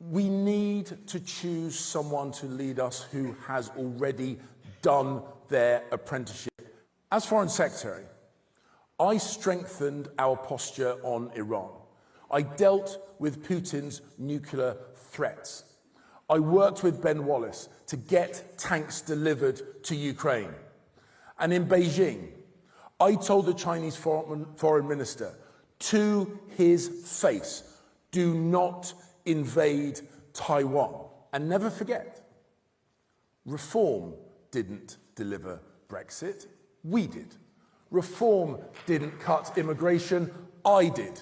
We need to choose someone to lead us who has already done their apprenticeship. As Foreign Secretary, I strengthened our posture on Iran. I dealt with Putin's nuclear threats. I worked with Ben Wallace to get tanks delivered to Ukraine. And in Beijing, I told the Chinese foreign minister to his face, do not invade Taiwan. And never forget, reform didn't deliver Brexit, we did. Reform didn't cut immigration, I did.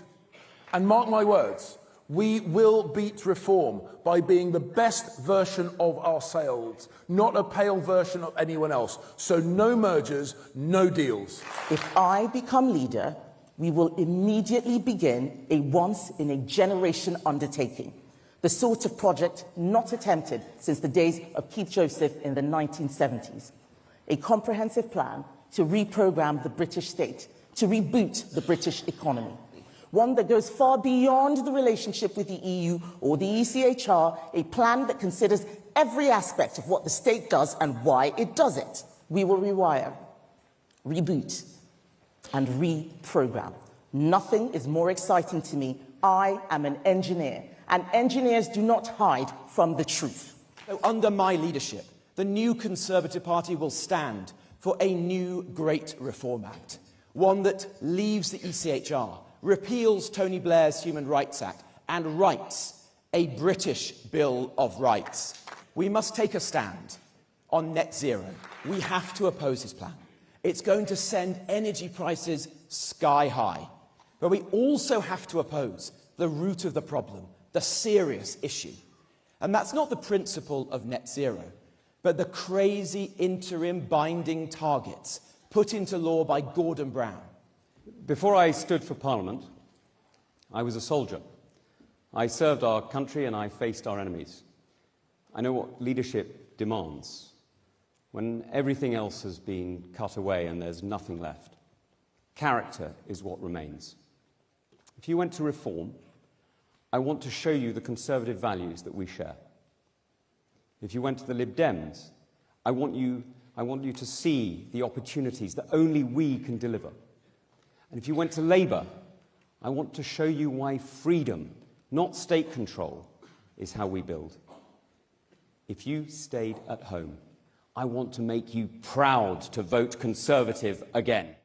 And mark my words, we will beat reform by being the best version of ourselves, not a pale version of anyone else. So no mergers, no deals. If I become leader, we will immediately begin a once-in-a-generation undertaking, the sort of project not attempted since the days of Keith Joseph in the 1970s. A comprehensive plan to reprogram the British state, to reboot the British economy. One that goes far beyond the relationship with the EU or the ECHR, a plan that considers every aspect of what the state does and why it does it. We will rewire, reboot, and reprogram. Nothing is more exciting to me. I am an engineer, and engineers do not hide from the truth. So under my leadership, the new Conservative Party will stand for a new Great Reform Act, one that leaves the ECHR, repeals Tony Blair's Human Rights Act, and writes a British Bill of Rights. We must take a stand on net zero. We have to oppose his plan. It's going to send energy prices sky high. But we also have to oppose the root of the problem, the serious issue. And that's not the principle of net zero, but the crazy interim binding targets put into law by Gordon Brown. Before I stood for Parliament, I was a soldier. I served our country and I faced our enemies. I know what leadership demands. When everything else has been cut away and there's nothing left, character is what remains. If you went to reform, I want to show you the Conservative values that we share. If you went to the Lib Dems, I want you to see the opportunities that only we can deliver. And if you went to Labour, I want to show you why freedom, not state control, is how we build. If you stayed at home, I want to make you proud to vote Conservative again.